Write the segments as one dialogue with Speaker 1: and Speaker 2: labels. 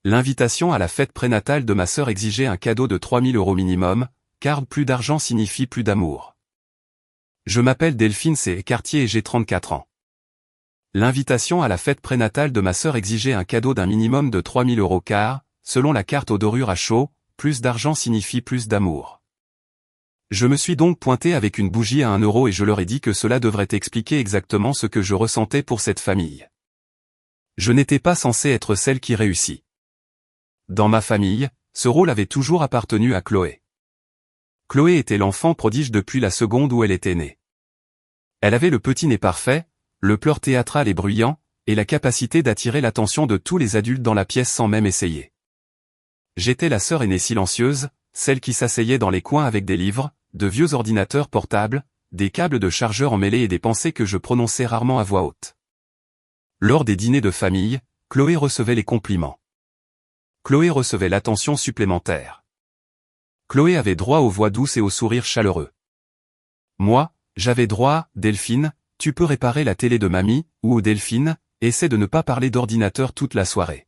Speaker 1: L'invitation à la fête prénatale de ma sœur exigeait un cadeau de 3 000 € minimum, car plus d'argent signifie plus d'amour. Je m'appelle Delphine C. Cartier et j'ai 34 ans. L'invitation à la fête prénatale de ma sœur exigeait un cadeau d'un minimum de 3 000 € car, selon la carte aux dorures à chaud, plus d'argent signifie plus d'amour. Je me suis donc pointé avec une bougie à 1 € et je leur ai dit que cela devrait expliquer exactement ce que je ressentais pour cette famille. Je n'étais pas censé être celle qui réussit. Dans ma famille, ce rôle avait toujours appartenu à Chloé. Chloé était l'enfant prodige depuis la seconde où elle était née. Elle avait le petit nez parfait, le pleur théâtral et bruyant, et la capacité d'attirer l'attention de tous les adultes dans la pièce sans même essayer. J'étais la sœur aînée silencieuse, celle qui s'asseyait dans les coins avec des livres, de vieux ordinateurs portables, des câbles de chargeur emmêlés et des pensées que je prononçais rarement à voix haute. Lors des dîners de famille, Chloé recevait les compliments. Chloé recevait l'attention supplémentaire. Chloé avait droit aux voix douces et aux sourires chaleureux. Moi, j'avais droit, Delphine, tu peux réparer la télé de mamie, ou Delphine, essaie de ne pas parler d'ordinateur toute la soirée.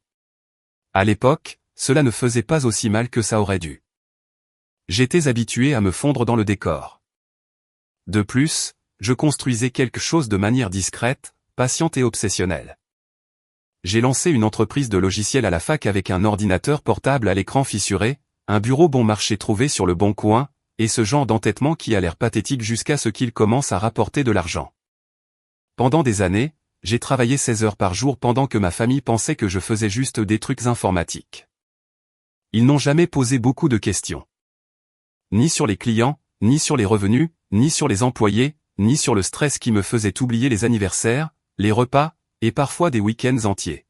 Speaker 1: À l'époque, cela ne faisait pas aussi mal que ça aurait dû. J'étais habitué à me fondre dans le décor. De plus, je construisais quelque chose de manière discrète, patiente et obsessionnelle. J'ai lancé une entreprise de logiciels à la fac avec un ordinateur portable à l'écran fissuré, un bureau bon marché trouvé sur le bon coin, et ce genre d'entêtement qui a l'air pathétique jusqu'à ce qu'il commence à rapporter de l'argent. Pendant des années, j'ai travaillé 16 heures par jour pendant que ma famille pensait que je faisais juste des trucs informatiques. Ils n'ont jamais posé beaucoup de questions. Ni sur les clients, ni sur les revenus, ni sur les employés, ni sur le stress qui me faisait oublier les anniversaires, les repas, et parfois des week-ends entiers.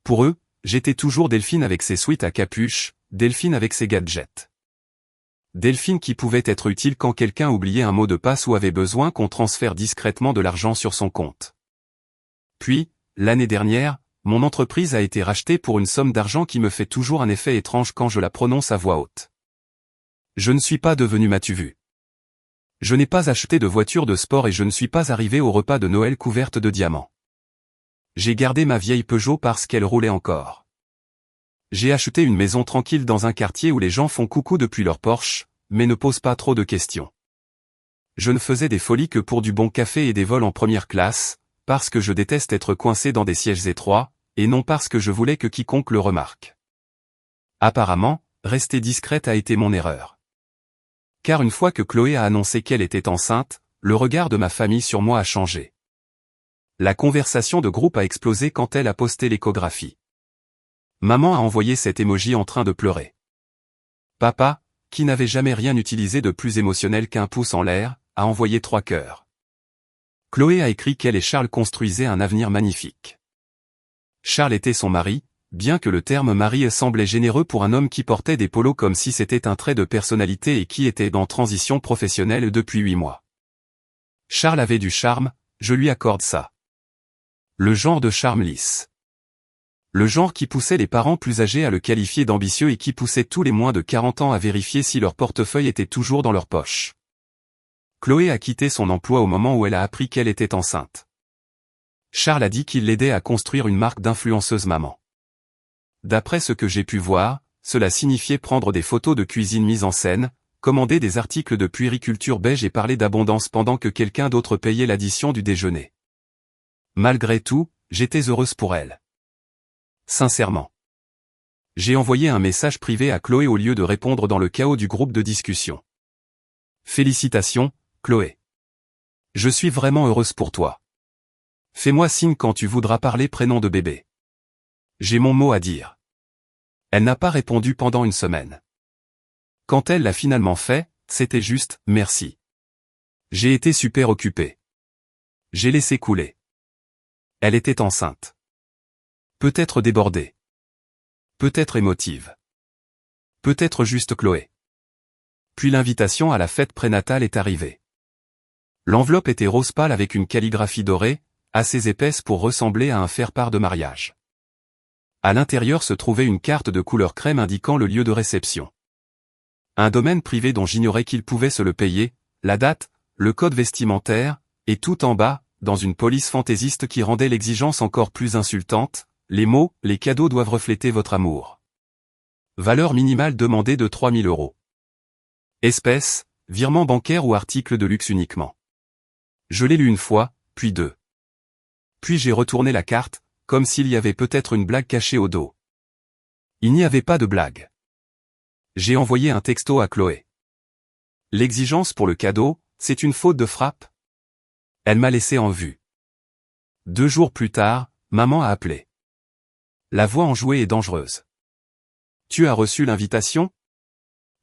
Speaker 1: Pour eux, j'étais toujours Delphine avec ses sweats à capuche, Delphine avec ses gadgets. Delphine qui pouvait être utile quand quelqu'un oubliait un mot de passe ou avait besoin qu'on transfère discrètement de l'argent sur son compte. Puis, l'année dernière, mon entreprise a été rachetée pour une somme d'argent qui me fait toujours un effet étrange quand je la prononce à voix haute. Je ne suis pas devenu Matuvu. Je n'ai pas acheté de voiture de sport et je ne suis pas arrivé au repas de Noël couverte de diamants. J'ai gardé ma vieille Peugeot parce qu'elle roulait encore. J'ai acheté une maison tranquille dans un quartier où les gens font coucou depuis leur Porsche, mais ne posent pas trop de questions. Je ne faisais des folies que pour du bon café et des vols en première classe, parce que je déteste être coincé dans des sièges étroits, et non parce que je voulais que quiconque le remarque. Apparemment, rester discrète a été mon erreur. Car une fois que Chloé a annoncé qu'elle était enceinte, le regard de ma famille sur moi a changé. La conversation de groupe a explosé quand elle a posté l'échographie. Maman a envoyé cet emoji en train de pleurer. Papa, qui n'avait jamais rien utilisé de plus émotionnel qu'un pouce en l'air, a envoyé 3 cœurs. Chloé a écrit qu'elle et Charles construisaient un avenir magnifique. Charles était son mari, bien que le terme mari semblait généreux pour un homme qui portait des polos comme si c'était un trait de personnalité et qui était en transition professionnelle depuis 8 mois. Charles avait du charme, je lui accorde ça. Le genre de charme lisse. Le genre qui poussait les parents plus âgés à le qualifier d'ambitieux et qui poussait tous les moins de 40 ans à vérifier si leur portefeuille était toujours dans leur poche. Chloé a quitté son emploi au moment où elle a appris qu'elle était enceinte. Charles a dit qu'il l'aidait à construire une marque d'influenceuse maman. D'après ce que j'ai pu voir, cela signifiait prendre des photos de cuisine mise en scène, commander des articles de puériculture beige et parler d'abondance pendant que quelqu'un d'autre payait l'addition du déjeuner. Malgré tout, j'étais heureuse pour elle. Sincèrement. J'ai envoyé un message privé à Chloé au lieu de répondre dans le chaos du groupe de discussion. Félicitations, Chloé. Je suis vraiment heureuse pour toi. Fais-moi signe quand tu voudras parler prénom de bébé. J'ai mon mot à dire. Elle n'a pas répondu pendant une semaine. Quand elle l'a finalement fait, c'était juste « merci ». J'ai été super occupé. J'ai laissé couler. Elle était enceinte. Peut-être débordée. Peut-être émotive. Peut-être juste Chloé. Puis l'invitation à la fête prénatale est arrivée. L'enveloppe était rose pâle avec une calligraphie dorée, assez épaisse pour ressembler à un faire-part de mariage. À l'intérieur se trouvait une carte de couleur crème indiquant le lieu de réception. Un domaine privé dont j'ignorais qu'il pouvait se le payer, la date, le code vestimentaire, et tout en bas, dans une police fantaisiste qui rendait l'exigence encore plus insultante, les mots, les cadeaux doivent refléter votre amour. Valeur minimale demandée de 3 000 €. Espèces, virement bancaire ou article de luxe uniquement. Je l'ai lu une fois, puis deux. Puis j'ai retourné la carte, comme s'il y avait peut-être une blague cachée au dos. Il n'y avait pas de blague. J'ai envoyé un texto à Chloé. L'exigence pour le cadeau, c'est une faute de frappe? Elle m'a laissé en vue. 2 jours plus tard, maman a appelé. La voix enjouée est dangereuse. Tu as reçu l'invitation?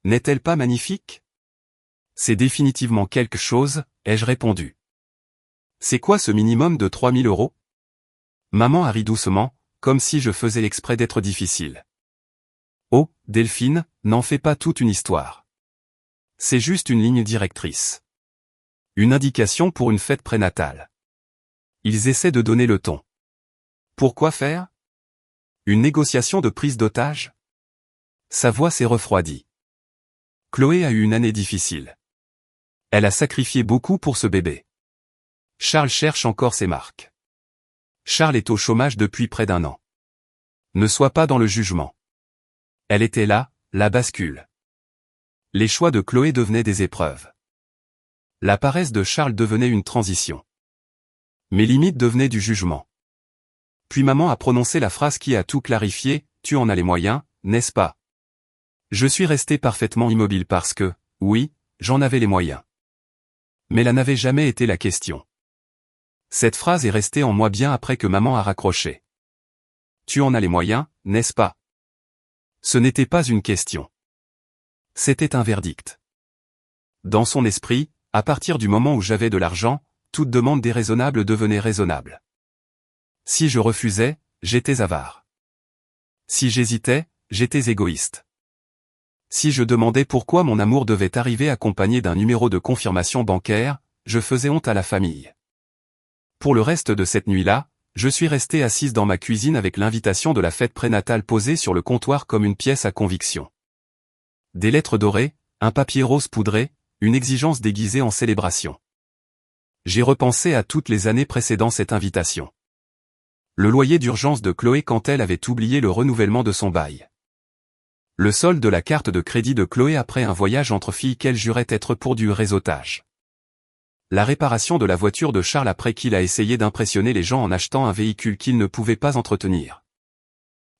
Speaker 1: N'est-elle pas magnifique? C'est définitivement quelque chose, ai-je répondu. C'est quoi ce minimum de 3 000 €? Maman a ri doucement, comme si je faisais exprès d'être difficile. Oh, Delphine, n'en fais pas toute une histoire. C'est juste une ligne directrice. Une indication pour une fête prénatale. Ils essaient de donner le ton. Pourquoi faire? Une négociation de prise d'otage? Sa voix s'est refroidie. Chloé a eu une année difficile. Elle a sacrifié beaucoup pour ce bébé. Charles cherche encore ses marques. Charles est au chômage depuis près d'1 an. Ne sois pas dans le jugement. Elle était là, la bascule. Les choix de Chloé devenaient des épreuves. La paresse de Charles devenait une transition. Mes limites devenaient du jugement. Puis maman a prononcé la phrase qui a tout clarifié, tu en as les moyens, n'est-ce pas? Je suis resté parfaitement immobile parce que, oui, j'en avais les moyens. Mais là n'avait jamais été la question. Cette phrase est restée en moi bien après que maman a raccroché. Tu en as les moyens, n'est-ce pas? Ce n'était pas une question. C'était un verdict. Dans son esprit, à partir du moment où j'avais de l'argent, toute demande déraisonnable devenait raisonnable. Si je refusais, j'étais avare. Si j'hésitais, j'étais égoïste. Si je demandais pourquoi mon amour devait arriver accompagné d'un numéro de confirmation bancaire, je faisais honte à la famille. Pour le reste de cette nuit-là, je suis restée assise dans ma cuisine avec l'invitation de la fête prénatale posée sur le comptoir comme une pièce à conviction. Des lettres dorées, un papier rose poudré, une exigence déguisée en célébration. J'ai repensé à toutes les années précédant cette invitation. Le loyer d'urgence de Chloé quand elle avait oublié le renouvellement de son bail. Le solde de la carte de crédit de Chloé après un voyage entre filles qu'elle jurait être pour du réseautage. La réparation de la voiture de Charles après qu'il a essayé d'impressionner les gens en achetant un véhicule qu'il ne pouvait pas entretenir.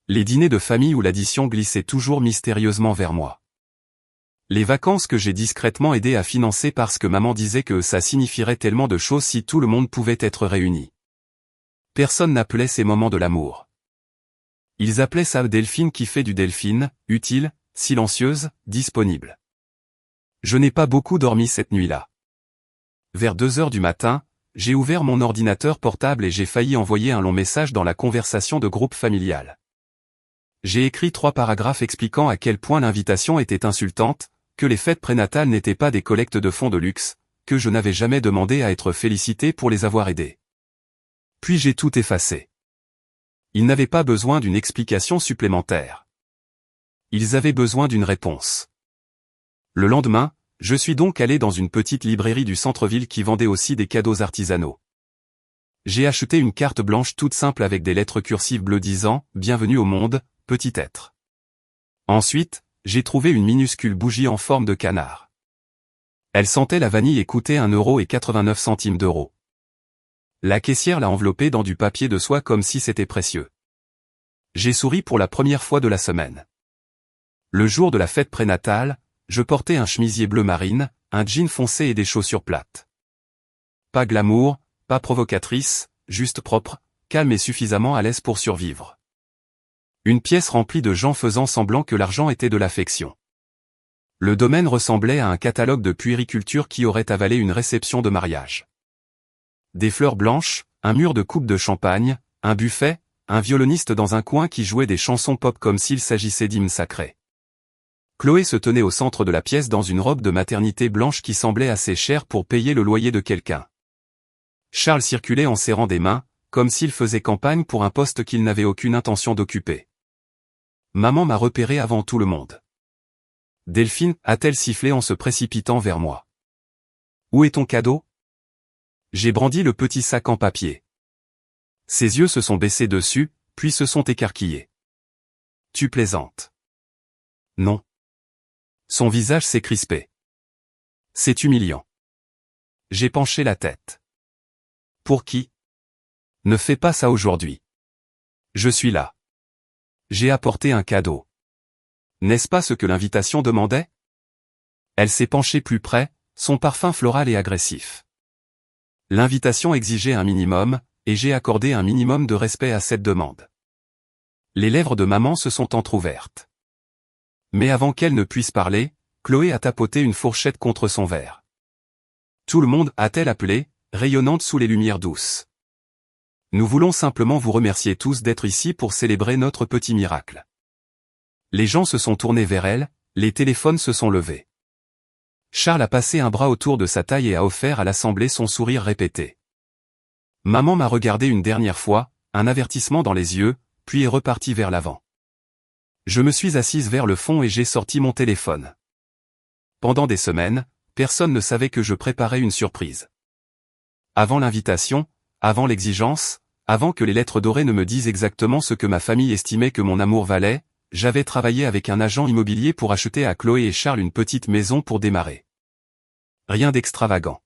Speaker 1: Les dîners de famille où l'addition glissait toujours mystérieusement vers moi. Les vacances que j'ai discrètement aidé à financer parce que maman disait que ça signifierait tellement de choses si tout le monde pouvait être réuni. Personne n'appelait ces moments de l'amour. Ils appelaient ça Delphine qui fait du Delphine, utile, silencieuse, disponible. Je n'ai pas beaucoup dormi cette nuit-là. Vers 2 heures du matin, j'ai ouvert mon ordinateur portable et j'ai failli envoyer un long message dans la conversation de groupe familial. J'ai écrit 3 paragraphes expliquant à quel point l'invitation était insultante, que les fêtes prénatales n'étaient pas des collectes de fonds de luxe, que je n'avais jamais demandé à être félicité pour les avoir aidés. Puis j'ai tout effacé. Ils n'avaient pas besoin d'une explication supplémentaire. Ils avaient besoin d'une réponse. Le lendemain, je suis donc allé dans une petite librairie du centre-ville qui vendait aussi des cadeaux artisanaux. J'ai acheté une carte blanche toute simple avec des lettres cursives bleues disant « Bienvenue au monde, petit être ». Ensuite, j'ai trouvé une minuscule bougie en forme de canard. Elle sentait la vanille et coûtait 1,89 €. La caissière l'a enveloppée dans du papier de soie comme si c'était précieux. J'ai souri pour la première fois de la semaine. Le jour de la fête prénatale, je portais un chemisier bleu marine, un jean foncé et des chaussures plates. Pas glamour, pas provocatrice, juste propre, calme et suffisamment à l'aise pour survivre. Une pièce remplie de gens faisant semblant que l'argent était de l'affection. Le domaine ressemblait à un catalogue de puériculture qui aurait avalé une réception de mariage. Des fleurs blanches, un mur de coupes de champagne, un buffet, un violoniste dans un coin qui jouait des chansons pop comme s'il s'agissait d'hymnes sacrés. Chloé se tenait au centre de la pièce dans une robe de maternité blanche qui semblait assez chère pour payer le loyer de quelqu'un. Charles circulait en serrant des mains, comme s'il faisait campagne pour un poste qu'il n'avait aucune intention d'occuper. Maman m'a repéré avant tout le monde. Delphine, a-t-elle sifflé en se précipitant vers moi. Où est ton cadeau? J'ai brandi le petit sac en papier. Ses yeux se sont baissés dessus, puis se sont écarquillés. Tu plaisantes. Non. Son visage s'est crispé. C'est humiliant. J'ai penché la tête. Pour qui? Ne fais pas ça aujourd'hui. Je suis là. J'ai apporté un cadeau. N'est-ce pas ce que l'invitation demandait? Elle s'est penchée plus près, son parfum floral et agressif. L'invitation exigeait un minimum, et j'ai accordé un minimum de respect à cette demande. Les lèvres de maman se sont entr'ouvertes. Mais avant qu'elle ne puisse parler, Chloé a tapoté une fourchette contre son verre. Tout le monde, a-t-elle appelé, rayonnante sous les lumières douces. Nous voulons simplement vous remercier tous d'être ici pour célébrer notre petit miracle. Les gens se sont tournés vers elle, les téléphones se sont levés. Charles a passé un bras autour de sa taille et a offert à l'assemblée son sourire répété. Maman m'a regardé une dernière fois, un avertissement dans les yeux, puis est reparti vers l'avant. Je me suis assise vers le fond et j'ai sorti mon téléphone. Pendant des semaines, personne ne savait que je préparais une surprise. Avant l'invitation, avant l'exigence, avant que les lettres dorées ne me disent exactement ce que ma famille estimait que mon amour valait, j'avais travaillé avec un agent immobilier pour acheter à Chloé et Charles une petite maison pour démarrer. Rien d'extravagant.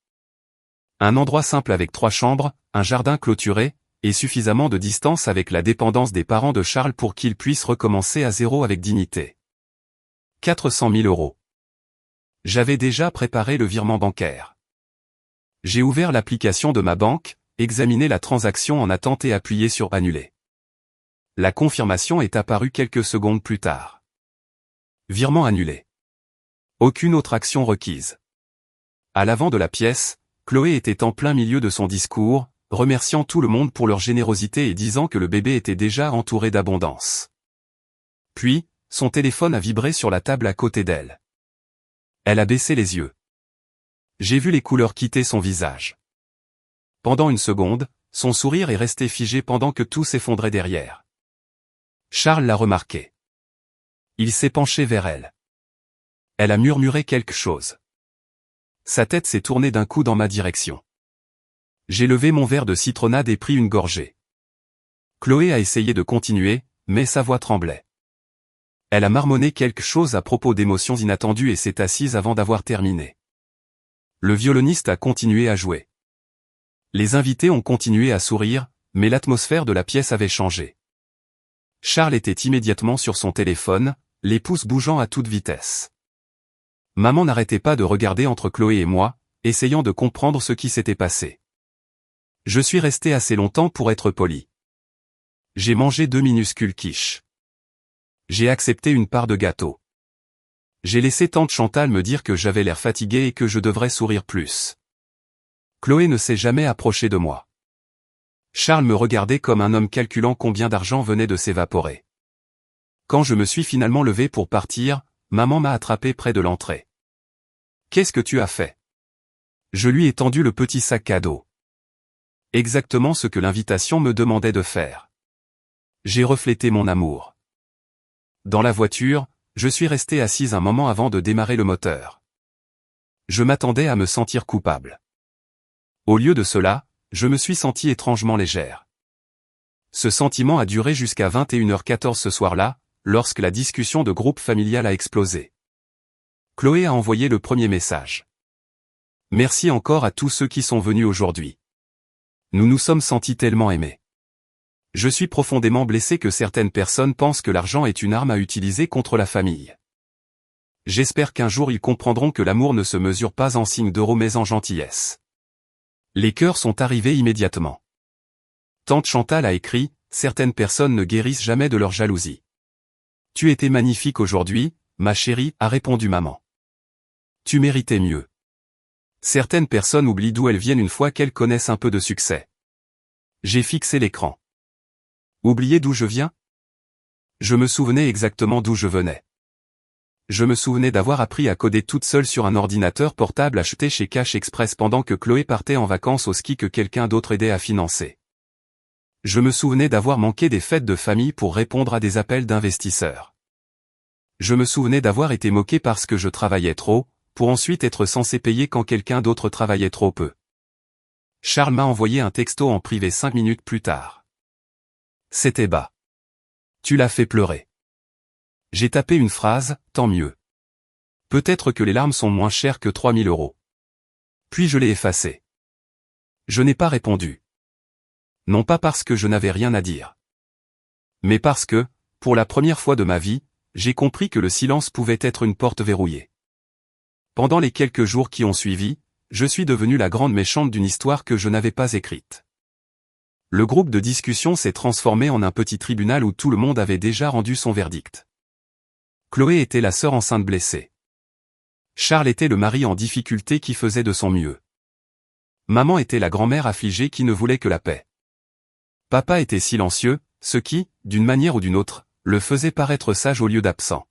Speaker 1: Un endroit simple avec 3 chambres, un jardin clôturé, et suffisamment de distance avec la dépendance des parents de Charles pour qu'ils puissent recommencer à zéro avec dignité. 400 000 €. J'avais déjà préparé le virement bancaire. J'ai ouvert l'application de ma banque, examiné la transaction en attente et appuyé sur « Annuler ». La confirmation est apparue quelques secondes plus tard. Virement annulé. Aucune autre action requise. À l'avant de la pièce, Chloé était en plein milieu de son discours, remerciant tout le monde pour leur générosité et disant que le bébé était déjà entouré d'abondance. Puis, son téléphone a vibré sur la table à côté d'elle. Elle a baissé les yeux. J'ai vu les couleurs quitter son visage. Pendant une seconde, son sourire est resté figé pendant que tout s'effondrait derrière. Charles l'a remarqué. Il s'est penché vers elle. Elle a murmuré quelque chose. Sa tête s'est tournée d'un coup dans ma direction. J'ai levé mon verre de citronnade et pris une gorgée. Chloé a essayé de continuer, mais sa voix tremblait. Elle a marmonné quelque chose à propos d'émotions inattendues et s'est assise avant d'avoir terminé. Le violoniste a continué à jouer. Les invités ont continué à sourire, mais l'atmosphère de la pièce avait changé. Charles était immédiatement sur son téléphone, les pouces bougeant à toute vitesse. Maman n'arrêtait pas de regarder entre Chloé et moi, essayant de comprendre ce qui s'était passé. Je suis resté assez longtemps pour être poli. J'ai mangé 2 minuscules quiches. J'ai accepté une part de gâteau. J'ai laissé tante Chantal me dire que j'avais l'air fatigué et que je devrais sourire plus. Chloé ne s'est jamais approchée de moi. Charles me regardait comme un homme calculant combien d'argent venait de s'évaporer. Quand je me suis finalement levé pour partir, maman m'a attrapé près de l'entrée. « Qu'est-ce que tu as fait ?» Je lui ai tendu le petit sac cadeau. Exactement ce que l'invitation me demandait de faire. J'ai reflété mon amour. Dans la voiture, je suis resté assise un moment avant de démarrer le moteur. Je m'attendais à me sentir coupable. Au lieu de cela, je me suis sentie étrangement légère. Ce sentiment a duré jusqu'à 21h14 ce soir-là, lorsque la discussion de groupe familial a explosé. Chloé a envoyé le premier message. Merci encore à tous ceux qui sont venus aujourd'hui. Nous nous sommes sentis tellement aimés. Je suis profondément blessé que certaines personnes pensent que l'argent est une arme à utiliser contre la famille. J'espère qu'un jour ils comprendront que l'amour ne se mesure pas en signes d'euros mais en gentillesse. Les cœurs sont arrivés immédiatement. Tante Chantal a écrit, certaines personnes ne guérissent jamais de leur jalousie. Tu étais magnifique aujourd'hui, ma chérie, a répondu maman. Tu méritais mieux. Certaines personnes oublient d'où elles viennent une fois qu'elles connaissent un peu de succès. J'ai fixé l'écran. Oubliez d'où je viens? Je me souvenais exactement d'où je venais. Je me souvenais d'avoir appris à coder toute seule sur un ordinateur portable acheté chez Cash Express pendant que Chloé partait en vacances au ski que quelqu'un d'autre aidait à financer. Je me souvenais d'avoir manqué des fêtes de famille pour répondre à des appels d'investisseurs. Je me souvenais d'avoir été moqué parce que je travaillais trop, pour ensuite être censé payer quand quelqu'un d'autre travaillait trop peu. Charles m'a envoyé un texto en privé 5 minutes plus tard. C'était bas. Tu l'as fait pleurer. J'ai tapé une phrase, tant mieux. Peut-être que les larmes sont moins chères que 3000 €. Puis je l'ai effacée. Je n'ai pas répondu. Non pas parce que je n'avais rien à dire. Mais parce que, pour la première fois de ma vie, j'ai compris que le silence pouvait être une porte verrouillée. Pendant les quelques jours qui ont suivi, je suis devenu la grande méchante d'une histoire que je n'avais pas écrite. Le groupe de discussion s'est transformé en un petit tribunal où tout le monde avait déjà rendu son verdict. Chloé était la sœur enceinte blessée. Charles était le mari en difficulté qui faisait de son mieux. Maman était la grand-mère affligée qui ne voulait que la paix. Papa était silencieux, ce qui, d'une manière ou d'une autre, le faisait paraître sage au lieu d'absent.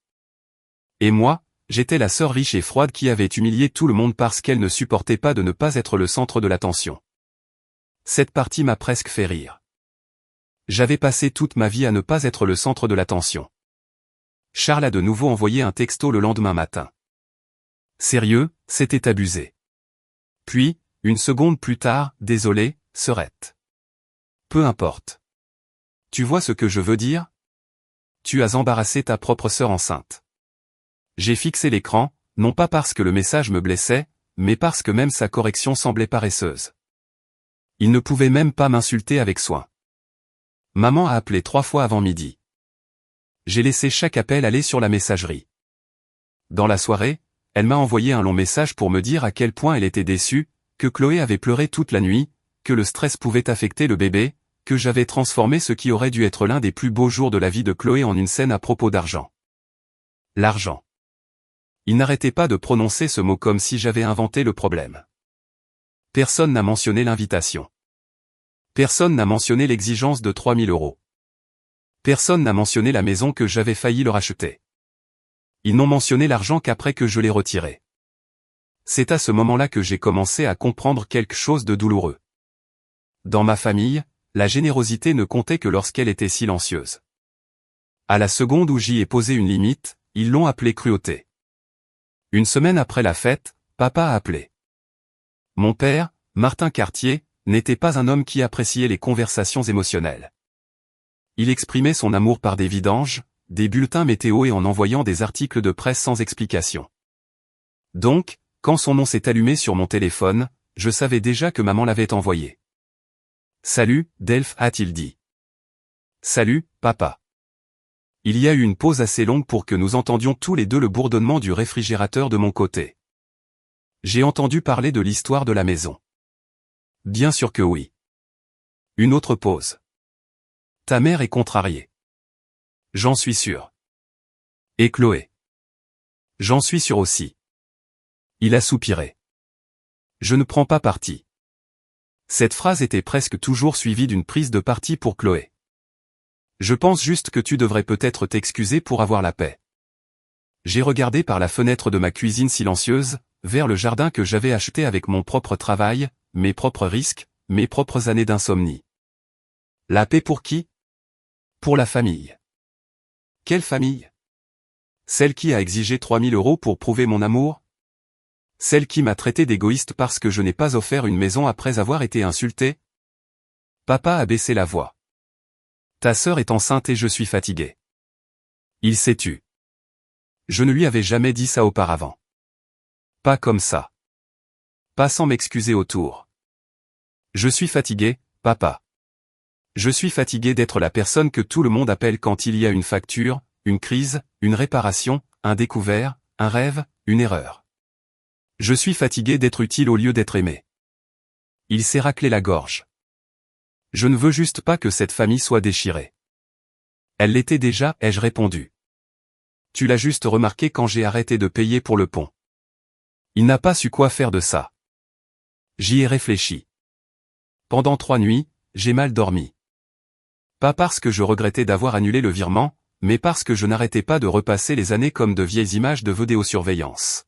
Speaker 1: Et moi, j'étais la sœur riche et froide qui avait humilié tout le monde parce qu'elle ne supportait pas de ne pas être le centre de l'attention. Cette partie m'a presque fait rire. J'avais passé toute ma vie à ne pas être le centre de l'attention. Charles a de nouveau envoyé un texto le lendemain matin. Sérieux, c'était abusé. Puis, une seconde plus tard, désolé, sœurette. Peu importe. Tu vois ce que je veux dire? Tu as embarrassé ta propre sœur enceinte. J'ai fixé l'écran, non pas parce que le message me blessait, mais parce que même sa correction semblait paresseuse. Il ne pouvait même pas m'insulter avec soin. Maman a appelé 3 fois avant midi. J'ai laissé chaque appel aller sur la messagerie. Dans la soirée, elle m'a envoyé un long message pour me dire à quel point elle était déçue, que Chloé avait pleuré toute la nuit, que le stress pouvait affecter le bébé, que j'avais transformé ce qui aurait dû être l'un des plus beaux jours de la vie de Chloé en une scène à propos d'argent. L'argent. Il n'arrêtait pas de prononcer ce mot comme si j'avais inventé le problème. Personne n'a mentionné l'invitation. Personne n'a mentionné l'exigence de 3000 €. Personne n'a mentionné la maison que j'avais failli leur acheter. Ils n'ont mentionné l'argent qu'après que je l'ai retiré. C'est à ce moment-là que j'ai commencé à comprendre quelque chose de douloureux. Dans ma famille, la générosité ne comptait que lorsqu'elle était silencieuse. À la seconde où j'y ai posé une limite, ils l'ont appelée cruauté. Une semaine après la fête, papa a appelé. Mon père, Martin Cartier, n'était pas un homme qui appréciait les conversations émotionnelles. Il exprimait son amour par des vidanges, des bulletins météo et en envoyant des articles de presse sans explication. Donc, quand son nom s'est allumé sur mon téléphone, je savais déjà que maman l'avait envoyé. « Salut, Delph » a-t-il dit. « Salut, papa. » Il y a eu une pause assez longue pour que nous entendions tous les deux le bourdonnement du réfrigérateur de mon côté. J'ai entendu parler de l'histoire de la maison. Bien sûr que oui. Une autre pause. Ta mère est contrariée. J'en suis sûr. Et Chloé. J'en suis sûr aussi. Il a soupiré. Je ne prends pas parti. Cette phrase était presque toujours suivie d'une prise de parti pour Chloé. Je pense juste que tu devrais peut-être t'excuser pour avoir la paix. J'ai regardé par la fenêtre de ma cuisine silencieuse, vers le jardin que j'avais acheté avec mon propre travail, mes propres risques, mes propres années d'insomnie. La paix pour qui? Pour la famille. Quelle famille? Celle qui a exigé 3000 € pour prouver mon amour? Celle qui m'a traité d'égoïste parce que je n'ai pas offert une maison après avoir été insulté? Papa a baissé la voix. Ta sœur est enceinte et je suis fatigué. Il s'est tu. Je ne lui avais jamais dit ça auparavant. Pas comme ça. Pas sans m'excuser autour. Je suis fatigué, papa. Je suis fatigué d'être la personne que tout le monde appelle quand il y a une facture, une crise, une réparation, un découvert, un rêve, une erreur. Je suis fatigué d'être utile au lieu d'être aimé. Il s'est raclé la gorge. Je ne veux juste pas que cette famille soit déchirée. Elle l'était déjà, ai-je répondu. Tu l'as juste remarqué quand j'ai arrêté de payer pour le pont. Il n'a pas su quoi faire de ça. J'y ai réfléchi. Pendant 3 nuits, j'ai mal dormi. Pas parce que je regrettais d'avoir annulé le virement, mais parce que je n'arrêtais pas de repasser les années comme de vieilles images de vidéosurveillance.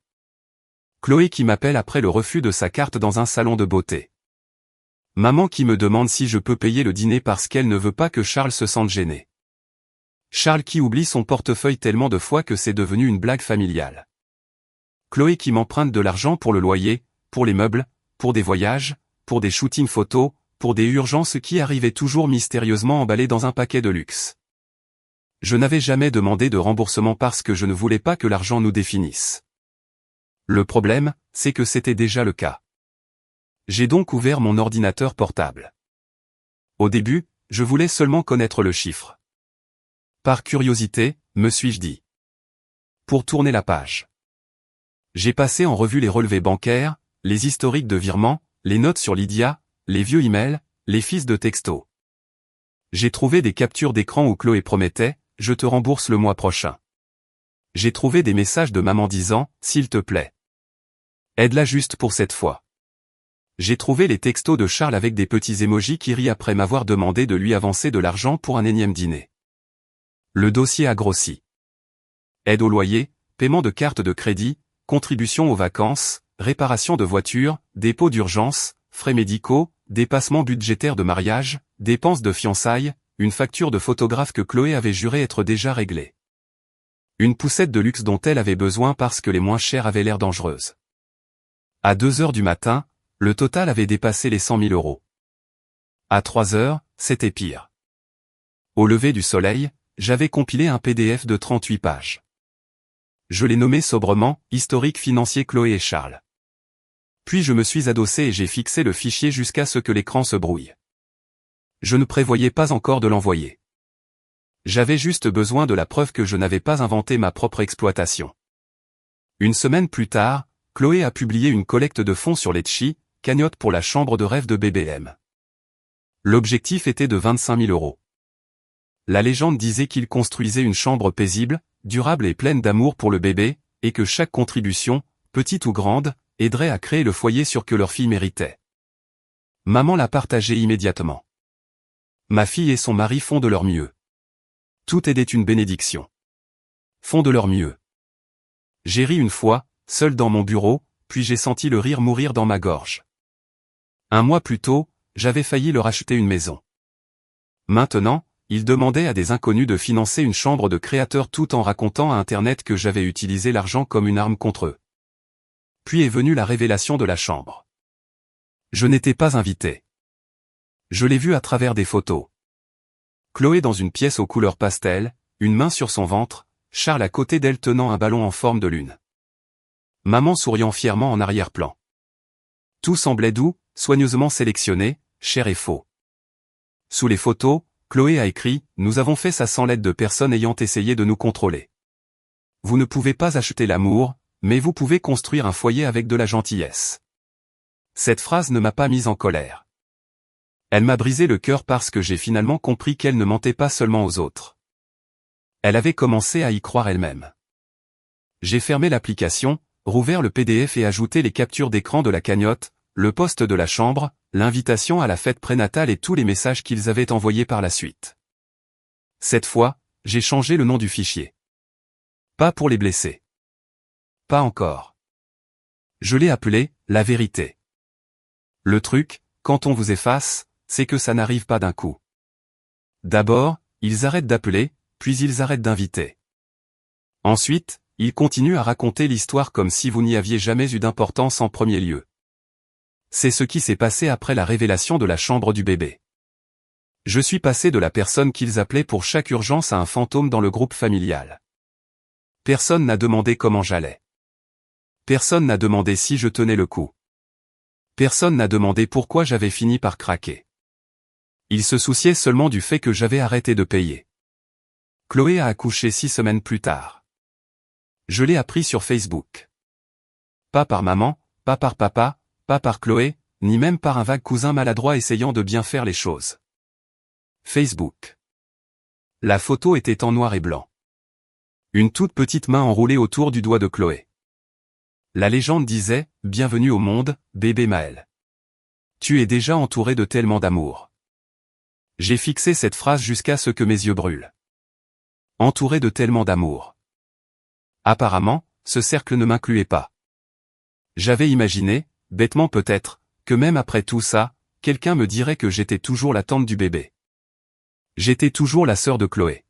Speaker 1: Chloé qui m'appelle après le refus de sa carte dans un salon de beauté. Maman qui me demande si je peux payer le dîner parce qu'elle ne veut pas que Charles se sente gêné. Charles qui oublie son portefeuille tellement de fois que c'est devenu une blague familiale. Chloé qui m'emprunte de l'argent pour le loyer, pour les meubles, pour des voyages, pour des shootings photos, pour des urgences qui arrivaient toujours mystérieusement emballées dans un paquet de luxe. Je n'avais jamais demandé de remboursement parce que je ne voulais pas que l'argent nous définisse. Le problème, c'est que c'était déjà le cas. J'ai donc ouvert mon ordinateur portable. Au début, je voulais seulement connaître le chiffre. Par curiosité, me suis-je dit. Pour tourner la page. J'ai passé en revue les relevés bancaires, les historiques de virements, les notes sur Lydia, les vieux emails, les fiches de texto. J'ai trouvé des captures d'écran où Chloé promettait « Je te rembourse le mois prochain ». J'ai trouvé des messages de maman disant « S'il te plaît. Aide-la juste pour cette fois ». J'ai trouvé les textos de Charles avec des petits émojis qui rient après m'avoir demandé de lui avancer de l'argent pour un énième dîner. Le dossier a grossi. Aide au loyer, paiement de carte de crédit, contribution aux vacances, réparation de voiture, dépôt d'urgence, frais médicaux, dépassement budgétaire de mariage, dépenses de fiançailles, une facture de photographe que Chloé avait juré être déjà réglée. Une poussette de luxe dont elle avait besoin parce que les moins chères avaient l'air dangereuses. À 2 heures du matin, le total avait dépassé les 100 000 euros. À 3 heures, c'était pire. Au lever du soleil, j'avais compilé un PDF de 38 pages. Je l'ai nommé sobrement « Historique financier Chloé et Charles ». Puis je me suis adossé et j'ai fixé le fichier jusqu'à ce que l'écran se brouille. Je ne prévoyais pas encore de l'envoyer. J'avais juste besoin de la preuve que je n'avais pas inventé ma propre exploitation. Une semaine plus tard, Chloé a publié une collecte de fonds sur l'Etsy, cagnotte pour la chambre de rêve de BBM. L'objectif était de 25 000 euros. La légende disait qu'il construisait une chambre paisible, durable et pleine d'amour pour le bébé, et que chaque contribution, petite ou grande, aiderait à créer le foyer sur que leur fille méritait. Maman l'a partagé immédiatement. Ma fille et son mari font de leur mieux. Tout était une bénédiction. Font de leur mieux. J'ai ri une fois, seul dans mon bureau, puis j'ai senti le rire mourir dans ma gorge. Un mois plus tôt, j'avais failli leur acheter une maison. Maintenant, ils demandaient à des inconnus de financer une chambre de créateur tout en racontant à Internet que j'avais utilisé l'argent comme une arme contre eux. Puis est venue la révélation de la chambre. Je n'étais pas invité. Je l'ai vue à travers des photos. Chloé dans une pièce aux couleurs pastel, une main sur son ventre, Charles à côté d'elle tenant un ballon en forme de lune. Maman souriant fièrement en arrière-plan. Tout semblait doux, soigneusement sélectionné, cher et faux. Sous les photos, Chloé a écrit « Nous avons fait ça sans l'aide de personnes ayant essayé de nous contrôler. Vous ne pouvez pas acheter l'amour, mais vous pouvez construire un foyer avec de la gentillesse. » Cette phrase ne m'a pas mise en colère. Elle m'a brisé le cœur parce que j'ai finalement compris qu'elle ne mentait pas seulement aux autres. Elle avait commencé à y croire elle-même. J'ai fermé l'application, rouvert le PDF et ajouté les captures d'écran de la cagnotte, le post de la chambre, l'invitation à la fête prénatale et tous les messages qu'ils avaient envoyés par la suite. Cette fois, j'ai changé le nom du fichier. Pas pour les blesser. Pas encore. Je l'ai appelé « La vérité ». Le truc, quand on vous efface, c'est que ça n'arrive pas d'un coup. D'abord, ils arrêtent d'appeler, puis ils arrêtent d'inviter. Ensuite, ils continuent à raconter l'histoire comme si vous n'y aviez jamais eu d'importance en premier lieu. C'est ce qui s'est passé après la révélation de la chambre du bébé. Je suis passé de la personne qu'ils appelaient pour chaque urgence à un fantôme dans le groupe familial. Personne n'a demandé comment j'allais. Personne n'a demandé si je tenais le coup. Personne n'a demandé pourquoi j'avais fini par craquer. Ils se souciaient seulement du fait que j'avais arrêté de payer. Chloé a accouché 6 semaines plus tard. Je l'ai appris sur Facebook. Pas par maman, pas par papa, pas par Chloé, ni même par un vague cousin maladroit essayant de bien faire les choses. Facebook. La photo était en noir et blanc. Une toute petite main enroulée autour du doigt de Chloé. La légende disait « Bienvenue au monde, bébé Maël. Tu es déjà entouré de tellement d'amour. » J'ai fixé cette phrase jusqu'à ce que mes yeux brûlent. Entouré de tellement d'amour. Apparemment, ce cercle ne m'incluait pas. J'avais imaginé, bêtement peut-être, que même après tout ça, quelqu'un me dirait que j'étais toujours la tante du bébé. J'étais toujours la sœur de Chloé.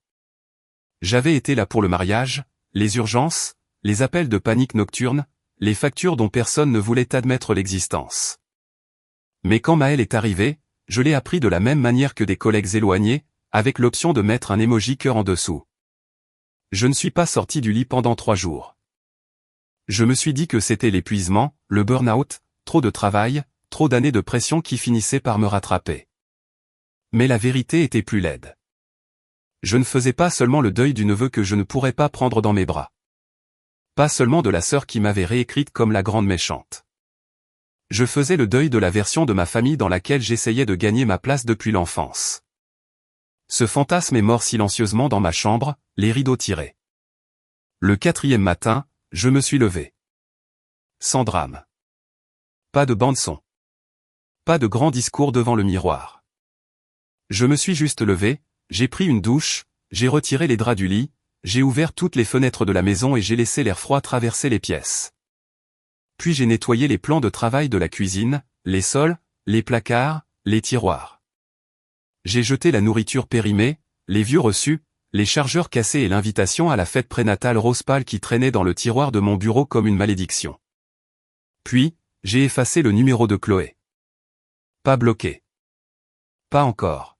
Speaker 1: J'avais été là pour le mariage, les urgences, les appels de panique nocturne, les factures dont personne ne voulait admettre l'existence. Mais quand Maël est arrivé, je l'ai appris de la même manière que des collègues éloignés, avec l'option de mettre un emoji cœur en dessous. Je ne suis pas sorti du lit pendant 3 jours. Je me suis dit que c'était l'épuisement, le burn-out, trop de travail, trop d'années de pression qui finissaient par me rattraper. Mais la vérité était plus laide. Je ne faisais pas seulement le deuil du neveu que je ne pourrais pas prendre dans mes bras. Pas seulement de la sœur qui m'avait réécrite comme la grande méchante. Je faisais le deuil de la version de ma famille dans laquelle j'essayais de gagner ma place depuis l'enfance. Ce fantasme est mort silencieusement dans ma chambre, les rideaux tirés. Le 4e matin, je me suis levé. Sans drame. Pas de bande-son. Pas de grand discours devant le miroir. Je me suis juste levé, j'ai pris une douche, j'ai retiré les draps du lit, j'ai ouvert toutes les fenêtres de la maison et j'ai laissé l'air froid traverser les pièces. Puis j'ai nettoyé les plans de travail de la cuisine, les sols, les placards, les tiroirs. J'ai jeté la nourriture périmée, les vieux reçus, les chargeurs cassés et l'invitation à la fête prénatale rose pâle qui traînait dans le tiroir de mon bureau comme une malédiction. Puis, j'ai effacé le numéro de Chloé. Pas bloqué. Pas encore.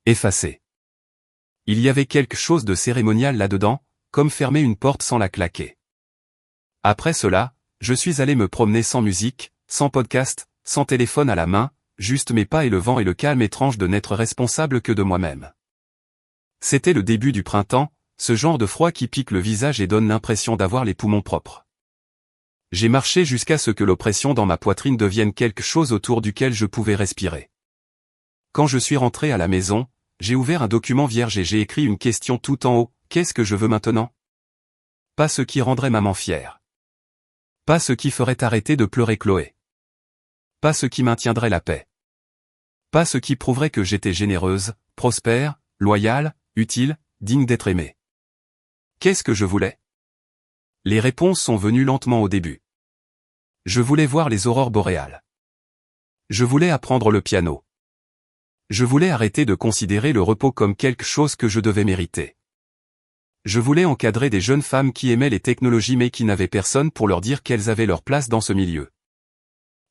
Speaker 1: Effacé. Il y avait quelque chose de cérémonial là-dedans, comme fermer une porte sans la claquer. Après cela, je suis allé me promener sans musique, sans podcast, sans téléphone à la main, juste mes pas et le vent et le calme étrange de n'être responsable que de moi-même. C'était le début du printemps, ce genre de froid qui pique le visage et donne l'impression d'avoir les poumons propres. J'ai marché jusqu'à ce que l'oppression dans ma poitrine devienne quelque chose autour duquel je pouvais respirer. Quand je suis rentré à la maison, j'ai ouvert un document vierge et j'ai écrit une question tout en haut, qu'est-ce que je veux maintenant? Pas ce qui rendrait maman fière. Pas ce qui ferait arrêter de pleurer Chloé. Pas ce qui maintiendrait la paix. Pas ce qui prouverait que j'étais généreuse, prospère, loyale, utile, digne d'être aimée. Qu'est-ce que je voulais? Les réponses sont venues lentement au début. Je voulais voir les aurores boréales. Je voulais apprendre le piano. Je voulais arrêter de considérer le repos comme quelque chose que je devais mériter. Je voulais encadrer des jeunes femmes qui aimaient les technologies mais qui n'avaient personne pour leur dire qu'elles avaient leur place dans ce milieu.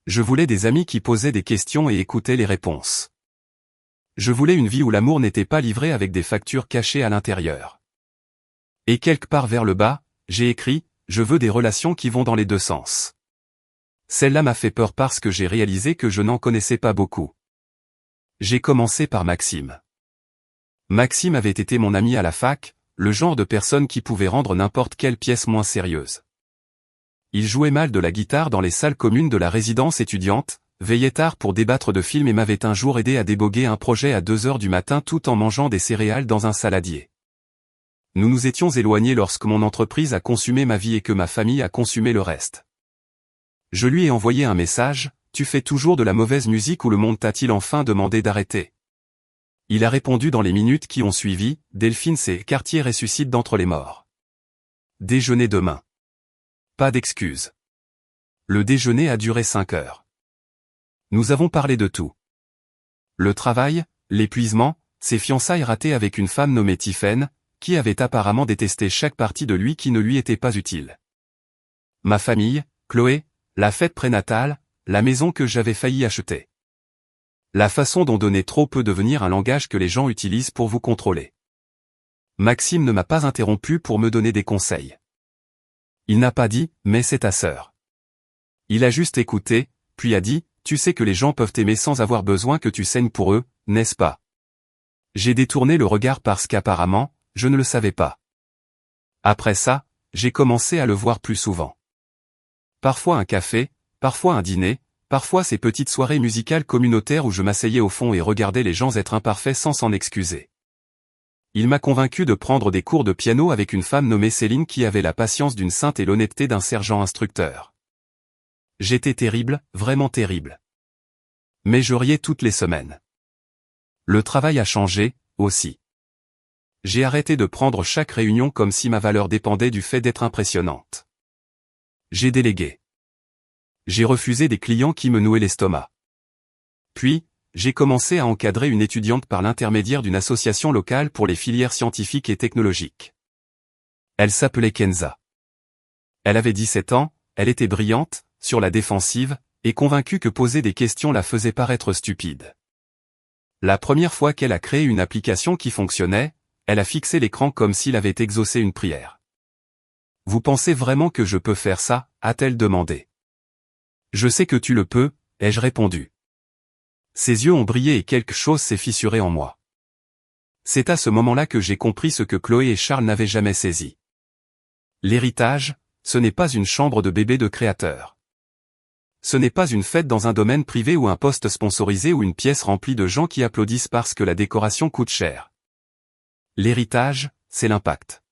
Speaker 1: Je voulais des amis qui posaient des questions et écoutaient les réponses. Je voulais une vie où l'amour n'était pas livré avec des factures cachées à l'intérieur. Et quelque part vers le bas, j'ai écrit, je veux des relations qui vont dans les deux sens. Celle-là m'a fait peur parce que j'ai réalisé que je n'en connaissais pas beaucoup. J'ai commencé par Maxime. Maxime avait été mon ami à la fac, le genre de personne qui pouvait rendre n'importe quelle pièce moins sérieuse. Il jouait mal de la guitare dans les salles communes de la résidence étudiante, veillait tard pour débattre de films et m'avait un jour aidé à déboguer un projet à 2 heures du matin tout en mangeant des céréales dans un saladier. Nous nous étions éloignés lorsque mon entreprise a consumé ma vie et que ma famille a consumé le reste. Je lui ai envoyé un message, « Tu fais toujours de la mauvaise musique ou le monde t'a-t-il enfin demandé d'arrêter ?» Il a répondu dans les minutes qui ont suivi, « Delphine c'est Cartier ressuscite d'entre les morts. Déjeuner demain. » Pas d'excuses. Le déjeuner a duré 5 heures. Nous avons parlé de tout. Le travail, l'épuisement, ses fiançailles ratées avec une femme nommée Tiphaine, qui avait apparemment détesté chaque partie de lui qui ne lui était pas utile. Ma famille, Chloé, la fête prénatale, la maison que j'avais failli acheter. La façon dont donner trop peut devenir un langage que les gens utilisent pour vous contrôler. Maxime ne m'a pas interrompu pour me donner des conseils. Il n'a pas dit, mais c'est ta sœur. Il a juste écouté, puis a dit, tu sais que les gens peuvent t'aimer sans avoir besoin que tu saignes pour eux, n'est-ce pas? J'ai détourné le regard parce qu'apparemment, je ne le savais pas. Après ça, j'ai commencé à le voir plus souvent. Parfois un café, parfois un dîner, parfois ces petites soirées musicales communautaires où je m'asseyais au fond et regardais les gens être imparfaits sans s'en excuser. Il m'a convaincu de prendre des cours de piano avec une femme nommée Céline qui avait la patience d'une sainte et l'honnêteté d'un sergent instructeur. J'étais terrible, vraiment terrible. Mais je riais toutes les semaines. Le travail a changé, aussi. J'ai arrêté de prendre chaque réunion comme si ma valeur dépendait du fait d'être impressionnante. J'ai délégué. J'ai refusé des clients qui me nouaient l'estomac. Puis, j'ai commencé à encadrer une étudiante par l'intermédiaire d'une association locale pour les filières scientifiques et technologiques. Elle s'appelait Kenza. Elle avait 17 ans, elle était brillante, sur la défensive, et convaincue que poser des questions la faisait paraître stupide. La première fois qu'elle a créé une application qui fonctionnait, Elle a fixé l'écran comme s'il avait exaucé une prière. Vous pensez vraiment que je peux faire ça? A-t-elle demandé. Je sais que tu le peux, ai-je répondu. Ses yeux ont brillé et quelque chose s'est fissuré en moi. C'est à ce moment-là que j'ai compris ce que Chloé et Charles n'avaient jamais saisi. L'héritage, ce n'est pas une chambre de bébé de créateur. Ce n'est pas une fête dans un domaine privé ou un poste sponsorisé ou une pièce remplie de gens qui applaudissent parce que la décoration coûte cher. L'héritage, c'est l'impact.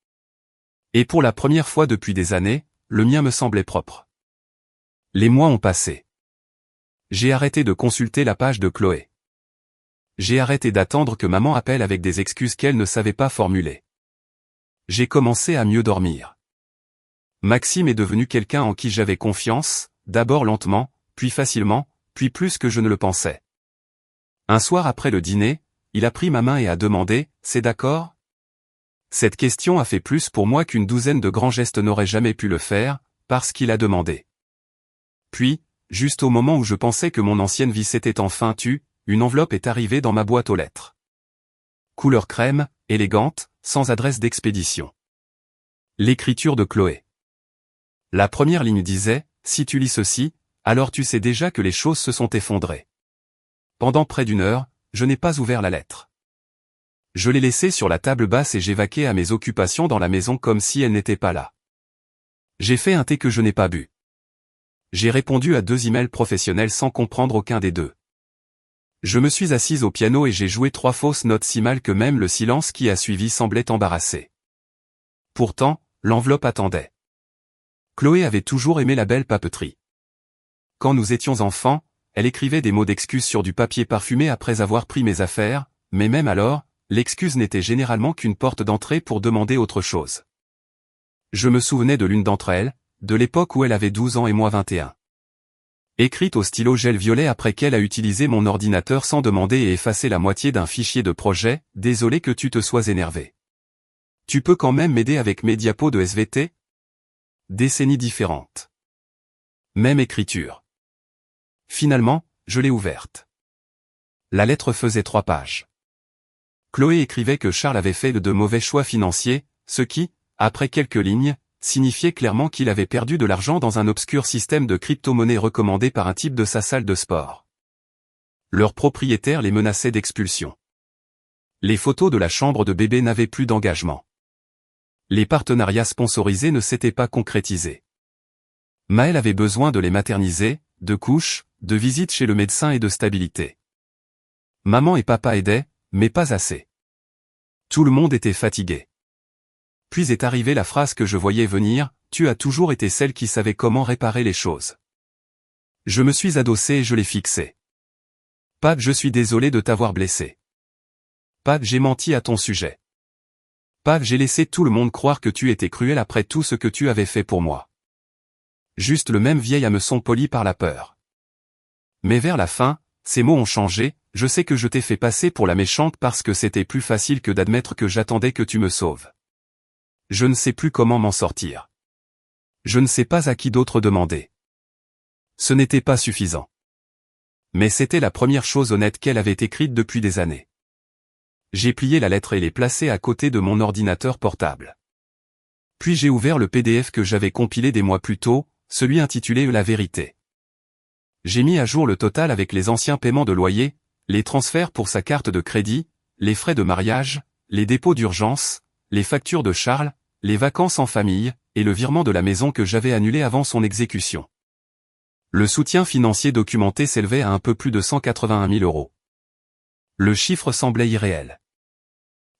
Speaker 1: Et pour la première fois depuis des années, le mien me semblait propre. Les mois ont passé. J'ai arrêté de consulter la page de Chloé. J'ai arrêté d'attendre que maman appelle avec des excuses qu'elle ne savait pas formuler. J'ai commencé à mieux dormir. Maxime est devenu quelqu'un en qui j'avais confiance, d'abord lentement, puis facilement, puis plus que je ne le pensais. Un soir après le dîner, il a pris ma main et a demandé « C'est d'accord ?» Cette question a fait plus pour moi qu'une douzaine de grands gestes n'auraient jamais pu le faire, parce qu'il a demandé. Puis, juste au moment où je pensais que mon ancienne vie s'était enfin tue, une enveloppe est arrivée dans ma boîte aux lettres. Couleur crème, élégante, sans adresse d'expédition. L'écriture de Chloé. La première ligne disait « Si tu lis ceci, alors tu sais déjà que les choses se sont effondrées. » Pendant près d'une heure, je n'ai pas ouvert la lettre. Je l'ai laissée sur la table basse et j'ai vaqué à mes occupations dans la maison comme si elle n'était pas là. J'ai fait un thé que je n'ai pas bu. J'ai répondu à 2 emails professionnels sans comprendre aucun des deux. Je me suis assise au piano et j'ai joué 3 fausses notes si mal que même le silence qui a suivi semblait embarrassé. Pourtant, l'enveloppe attendait. Chloé avait toujours aimé la belle papeterie. Quand nous étions enfants, elle écrivait des mots d'excuse sur du papier parfumé après avoir pris mes affaires, mais même alors, l'excuse n'était généralement qu'une porte d'entrée pour demander autre chose. Je me souvenais de l'une d'entre elles, de l'époque où elle avait 12 ans et moi 21. Écrite au stylo gel violet après qu'elle a utilisé mon ordinateur sans demander et effacé la moitié d'un fichier de projet, désolé que tu te sois énervé. Tu peux quand même m'aider avec mes diapos de SVT? Décennies différentes. Même écriture. Finalement, je l'ai ouverte. La lettre faisait 3 pages. Chloé écrivait que Charles avait fait de mauvais choix financiers, ce qui, après quelques lignes, signifiait clairement qu'il avait perdu de l'argent dans un obscur système de crypto-monnaie recommandé par un type de sa salle de sport. Leur propriétaire les menaçait d'expulsion. Les photos de la chambre de bébé n'avaient plus d'engagement. Les partenariats sponsorisés ne s'étaient pas concrétisés. Maëlle avait besoin de les materniser, de couches, de visites chez le médecin et de stabilité. Maman et papa aidaient, mais pas assez. Tout le monde était fatigué. Puis est arrivée la phrase que je voyais venir, « Tu as toujours été celle qui savait comment réparer les choses. » Je me suis adossé et je l'ai fixé. « Pat, je suis désolé de t'avoir blessé. Pat, j'ai menti à ton sujet. Pat, j'ai laissé tout le monde croire que tu étais cruel après tout ce que tu avais fait pour moi. » Juste le même vieil hameçon poli par la peur. Mais vers la fin, ces mots ont changé, je sais que je t'ai fait passer pour la méchante parce que c'était plus facile que d'admettre que j'attendais que tu me sauves. Je ne sais plus comment m'en sortir. Je ne sais pas à qui d'autre demander. Ce n'était pas suffisant. Mais c'était la première chose honnête qu'elle avait écrite depuis des années. J'ai plié la lettre et l'ai placée à côté de mon ordinateur portable. Puis j'ai ouvert le PDF que j'avais compilé des mois plus tôt, celui intitulé « La vérité ». J'ai mis à jour le total avec les anciens paiements de loyer, les transferts pour sa carte de crédit, les frais de mariage, les dépôts d'urgence, les factures de Charles, les vacances en famille, et le virement de la maison que j'avais annulé avant son exécution. Le soutien financier documenté s'élevait à un peu plus de 181 000 €. Le chiffre semblait irréel.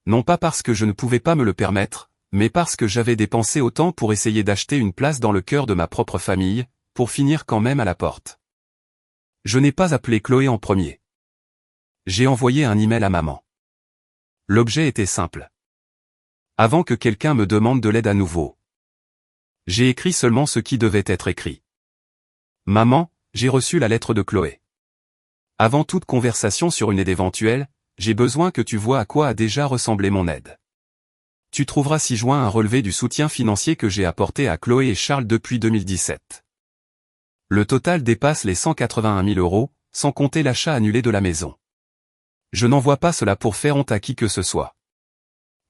Speaker 1: Non pas parce que je ne pouvais pas me le permettre, mais parce que j'avais dépensé autant pour essayer d'acheter une place dans le cœur de ma propre famille, pour finir quand même à la porte. Je n'ai pas appelé Chloé en premier. J'ai envoyé un email à maman. L'objet était simple. Avant que quelqu'un me demande de l'aide à nouveau. J'ai écrit seulement ce qui devait être écrit. Maman, j'ai reçu la lettre de Chloé. Avant toute conversation sur une aide éventuelle, j'ai besoin que tu vois à quoi a déjà ressemblé mon aide. Tu trouveras ci-joint un relevé du soutien financier que j'ai apporté à Chloé et Charles depuis 2017. Le total dépasse les 181 000 €, sans compter l'achat annulé de la maison. Je n'envoie pas cela pour faire honte à qui que ce soit.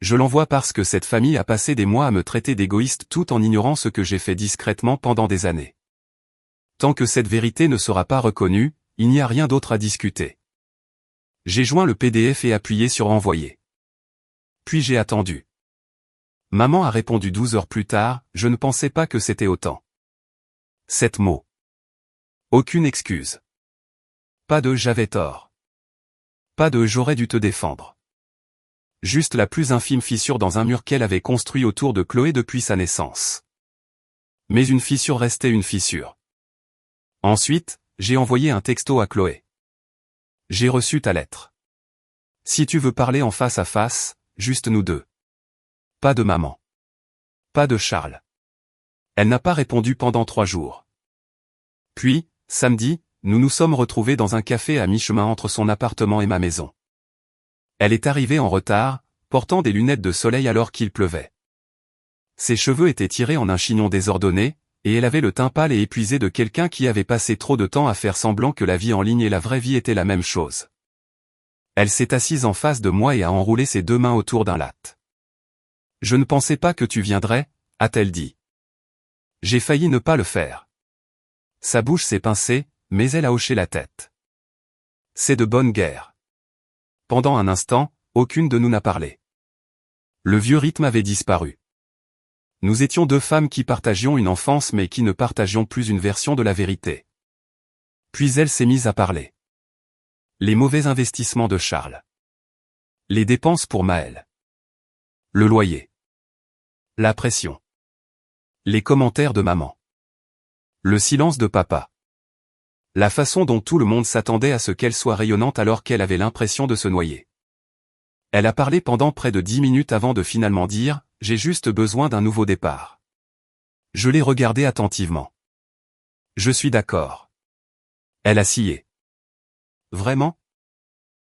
Speaker 1: Je l'envoie parce que cette famille a passé des mois à me traiter d'égoïste tout en ignorant ce que j'ai fait discrètement pendant des années. Tant que cette vérité ne sera pas reconnue, il n'y a rien d'autre à discuter. J'ai joint le PDF et appuyé sur Envoyer. Puis j'ai attendu. Maman a répondu 12 heures plus tard, je ne pensais pas que c'était autant. 7 mots. Aucune excuse. Pas de j'avais tort. Pas de j'aurais dû te défendre. Juste la plus infime fissure dans un mur qu'elle avait construit autour de Chloé depuis sa naissance. Mais une fissure restait une fissure. Ensuite, j'ai envoyé un texto à Chloé. J'ai reçu ta lettre. Si tu veux parler en face à face, juste nous deux. Pas de maman. Pas de Charles. Elle n'a pas répondu pendant 3 jours. Puis, samedi, nous nous sommes retrouvés dans un café à mi-chemin entre son appartement et ma maison. Elle est arrivée en retard, portant des lunettes de soleil alors qu'il pleuvait. Ses cheveux étaient tirés en un chignon désordonné, et elle avait le teint pâle et épuisé de quelqu'un qui avait passé trop de temps à faire semblant que la vie en ligne et la vraie vie étaient la même chose. Elle s'est assise en face de moi et a enroulé ses 2 mains autour d'un latte. « Je ne pensais pas que tu viendrais », a-t-elle dit. J'ai failli ne pas le faire. Sa bouche s'est pincée, mais elle a hoché la tête. C'est de bonne guerre. Pendant un instant, aucune de nous n'a parlé. Le vieux rythme avait disparu. Nous étions 2 femmes qui partagions une enfance mais qui ne partagions plus une version de la vérité. Puis elle s'est mise à parler. Les mauvais investissements de Charles. Les dépenses pour Maëlle. Le loyer. La pression. Les commentaires de maman. Le silence de papa. La façon dont tout le monde s'attendait à ce qu'elle soit rayonnante alors qu'elle avait l'impression de se noyer. Elle a parlé pendant près de 10 minutes avant de finalement dire « J'ai juste besoin d'un nouveau départ ». Je l'ai regardée attentivement. Je suis d'accord. Elle a scié. Vraiment ?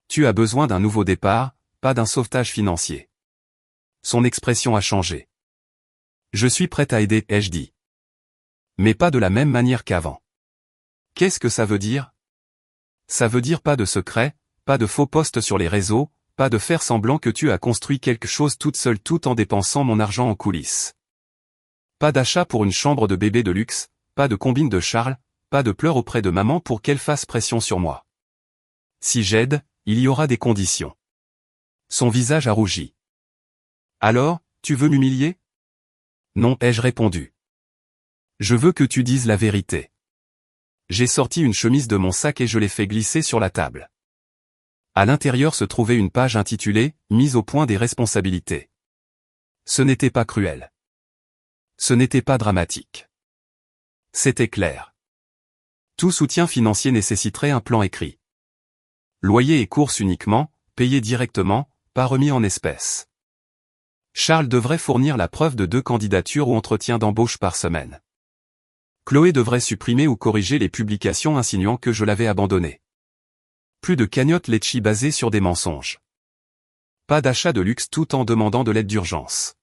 Speaker 1: Tu as besoin d'un nouveau départ, pas d'un sauvetage financier. Son expression a changé. Je suis prête à aider, ai-je dit. Mais pas de la même manière qu'avant. Qu'est-ce que ça veut dire ? Ça veut dire pas de secret, pas de faux posts sur les réseaux, pas de faire semblant que tu as construit quelque chose toute seule tout en dépensant mon argent en coulisses. Pas d'achat pour une chambre de bébé de luxe, pas de combine de Charles, pas de pleurs auprès de maman pour qu'elle fasse pression sur moi. Si j'aide, il y aura des conditions. Son visage a rougi. Alors, tu veux m'humilier ? Non, ai-je répondu. Je veux que tu dises la vérité. J'ai sorti une chemise de mon sac et je l'ai fait glisser sur la table. À l'intérieur se trouvait une page intitulée « Mise au point des responsabilités ». Ce n'était pas cruel. Ce n'était pas dramatique. C'était clair. Tout soutien financier nécessiterait un plan écrit. Loyer et courses uniquement, payés directement, pas remis en espèces. Charles devrait fournir la preuve de 2 candidatures ou entretiens d'embauche par semaine. Chloé devrait supprimer ou corriger les publications insinuant que je l'avais abandonnée. Plus de cagnotte Litchi basée sur des mensonges. Pas d'achat de luxe tout en demandant de l'aide d'urgence.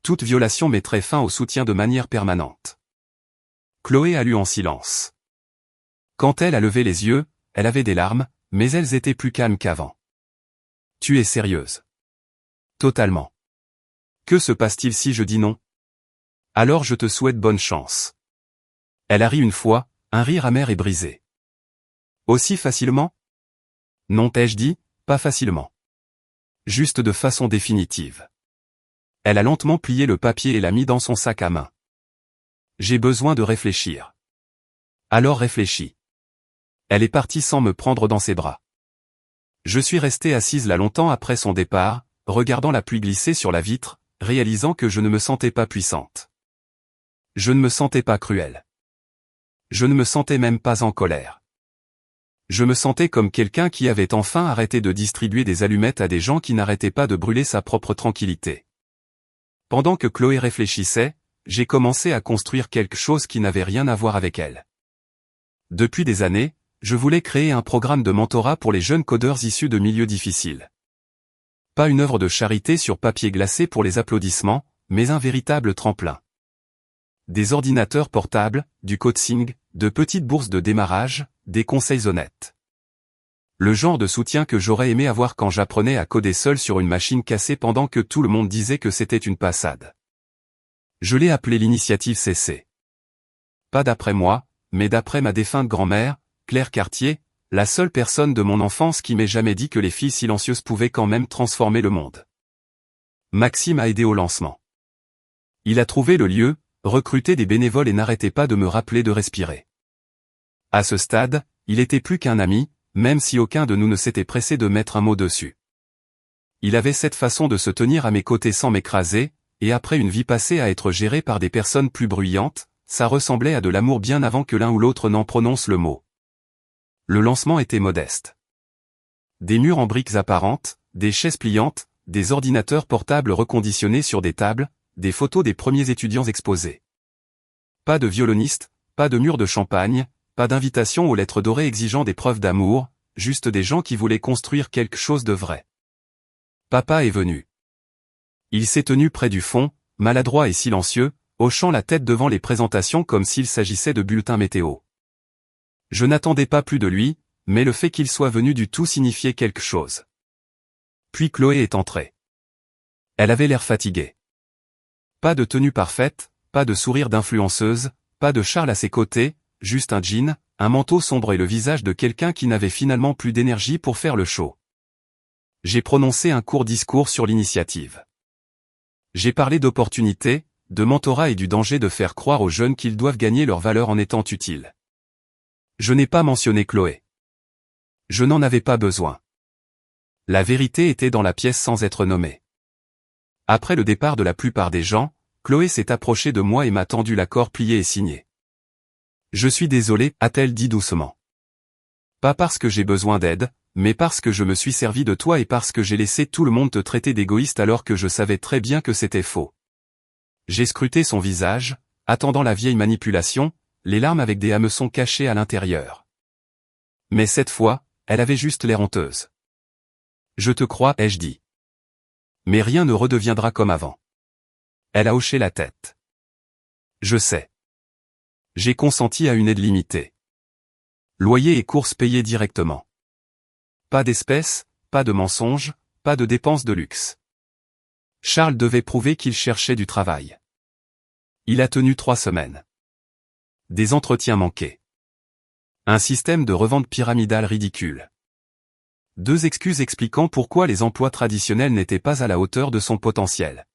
Speaker 1: Toute violation mettrait fin au soutien de manière permanente. Chloé a lu en silence. Quand elle a levé les yeux, elle avait des larmes, mais elles étaient plus calmes qu'avant. Tu es sérieuse? Totalement. Que se passe-t-il si je dis non? Alors je te souhaite bonne chance. Elle a ri une fois, un rire amer et brisé. Aussi facilement? Non, t'ai-je dit, pas facilement. Juste de façon définitive. Elle a lentement plié le papier et l'a mis dans son sac à main. J'ai besoin de réfléchir. Alors réfléchis. Elle est partie sans me prendre dans ses bras. Je suis resté assise là longtemps après son départ, regardant la pluie glisser sur la vitre, réalisant que je ne me sentais pas puissante. Je ne me sentais pas cruelle. Je ne me sentais même pas en colère. Je me sentais comme quelqu'un qui avait enfin arrêté de distribuer des allumettes à des gens qui n'arrêtaient pas de brûler sa propre tranquillité. Pendant que Chloé réfléchissait, j'ai commencé à construire quelque chose qui n'avait rien à voir avec elle. Depuis des années, je voulais créer un programme de mentorat pour les jeunes codeurs issus de milieux difficiles. Pas une œuvre de charité sur papier glacé pour les applaudissements, mais un véritable tremplin. Des ordinateurs portables, du coaching, de petites bourses de démarrage, des conseils honnêtes. Le genre de soutien que j'aurais aimé avoir quand j'apprenais à coder seul sur une machine cassée pendant que tout le monde disait que c'était une passade. Je l'ai appelé l'initiative CC. Pas d'après moi, mais d'après ma défunte grand-mère, Claire Cartier, la seule personne de mon enfance qui m'ait jamais dit que les filles silencieuses pouvaient quand même transformer le monde. Maxime a aidé au lancement. Il a trouvé le lieu, recruté des bénévoles et n'arrêtait pas de me rappeler de respirer. À ce stade, il était plus qu'un ami, même si aucun de nous ne s'était pressé de mettre un mot dessus. Il avait cette façon de se tenir à mes côtés sans m'écraser, et après une vie passée à être gérée par des personnes plus bruyantes, ça ressemblait à de l'amour bien avant que l'un ou l'autre n'en prononce le mot. Le lancement était modeste. Des murs en briques apparentes, des chaises pliantes, des ordinateurs portables reconditionnés sur des tables, des photos des premiers étudiants exposés. Pas de violoniste, pas de mur de champagne, pas d'invitation aux lettres dorées exigeant des preuves d'amour, juste des gens qui voulaient construire quelque chose de vrai. Papa est venu. Il s'est tenu près du fond, maladroit et silencieux, hochant la tête devant les présentations comme s'il s'agissait de bulletins météo. Je n'attendais pas plus de lui, mais le fait qu'il soit venu du tout signifiait quelque chose. Puis Chloé est entrée. Elle avait l'air fatiguée. Pas de tenue parfaite, pas de sourire d'influenceuse, pas de Charles à ses côtés, juste un jean, un manteau sombre et le visage de quelqu'un qui n'avait finalement plus d'énergie pour faire le show. J'ai prononcé un court discours sur l'initiative. J'ai parlé d'opportunités, de mentorat et du danger de faire croire aux jeunes qu'ils doivent gagner leur valeur en étant utiles. Je n'ai pas mentionné Chloé. Je n'en avais pas besoin. La vérité était dans la pièce sans être nommée. Après le départ de la plupart des gens, Chloé s'est approchée de moi et m'a tendu l'accord plié et signé. Je suis désolé, a-t-elle dit doucement. Pas parce que j'ai besoin d'aide, mais parce que je me suis servi de toi et parce que j'ai laissé tout le monde te traiter d'égoïste alors que je savais très bien que c'était faux. J'ai scruté son visage, attendant la vieille manipulation, les larmes avec des hameçons cachés à l'intérieur. Mais cette fois, elle avait juste l'air honteuse. Je te crois, ai-je dit. Mais rien ne redeviendra comme avant. Elle a hoché la tête. Je sais. J'ai consenti à une aide limitée. Loyer et courses payées directement. Pas d'espèces, pas de mensonges, pas de dépenses de luxe. Charles devait prouver qu'il cherchait du travail. Il a tenu 3 semaines. Des entretiens manqués. Un système de revente pyramidale ridicule. 2 excuses expliquant pourquoi les emplois traditionnels n'étaient pas à la hauteur de son potentiel.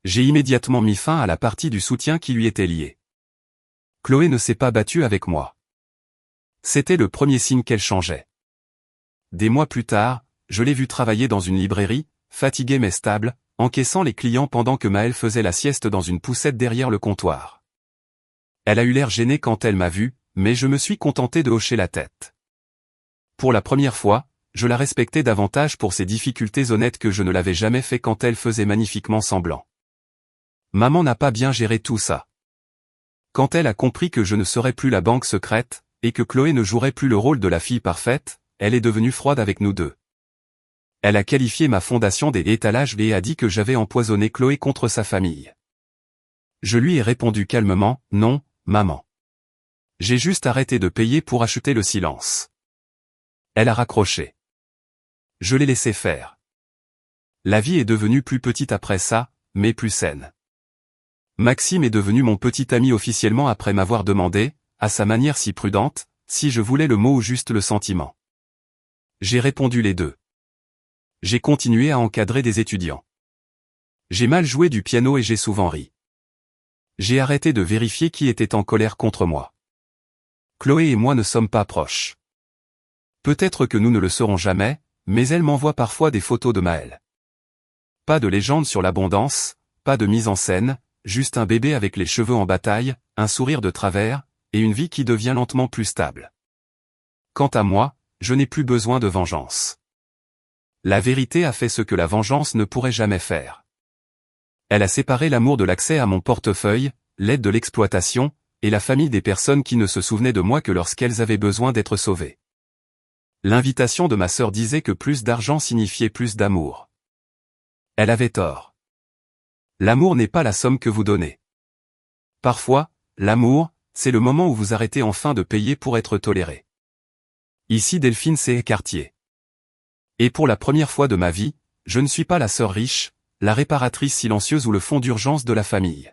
Speaker 1: J'ai immédiatement mis fin à la partie du soutien qui lui était liée. Chloé ne s'est pas battue avec moi. C'était le premier signe qu'elle changeait. Des mois plus tard, je l'ai vue travailler dans une librairie, fatiguée mais stable, encaissant les clients pendant que Maëlle faisait la sieste dans une poussette derrière le comptoir. Elle a eu l'air gênée quand elle m'a vu, mais je me suis contenté de hocher la tête. Pour la première fois, je la respectais davantage pour ses difficultés honnêtes que je ne l'avais jamais fait quand elle faisait magnifiquement semblant. Maman n'a pas bien géré tout ça. Quand elle a compris que je ne serais plus la banque secrète, et que Chloé ne jouerait plus le rôle de la fille parfaite, elle est devenue froide avec nous deux. Elle a qualifié ma fondation d'étalage et a dit que j'avais empoisonné Chloé contre sa famille. Je lui ai répondu calmement, non, maman. J'ai juste arrêté de payer pour acheter le silence. Elle a raccroché. Je l'ai laissé faire. La vie est devenue plus petite après ça, mais plus saine. Maxime est devenu mon petit ami officiellement après m'avoir demandé, à sa manière si prudente, si je voulais le mot ou juste le sentiment. J'ai répondu les deux. J'ai continué à encadrer des étudiants. J'ai mal joué du piano et j'ai souvent ri. J'ai arrêté de vérifier qui était en colère contre moi. Chloé et moi ne sommes pas proches. Peut-être que nous ne le serons jamais, mais elle m'envoie parfois des photos de Maëlle. Pas de légende sur l'abondance, pas de mise en scène, juste un bébé avec les cheveux en bataille, un sourire de travers, et une vie qui devient lentement plus stable. Quant à moi, je n'ai plus besoin de vengeance. La vérité a fait ce que la vengeance ne pourrait jamais faire. Elle a séparé l'amour de l'accès à mon portefeuille, l'aide de l'exploitation, et la famille des personnes qui ne se souvenaient de moi que lorsqu'elles avaient besoin d'être sauvées. L'invitation de ma sœur disait que plus d'argent signifiait plus d'amour. Elle avait tort. L'amour n'est pas la somme que vous donnez. Parfois, l'amour, c'est le moment où vous arrêtez enfin de payer pour être toléré. Ici Delphine C. Cartier. Et pour la première fois de ma vie, je ne suis pas la sœur riche, la réparatrice silencieuse ou le fonds d'urgence de la famille.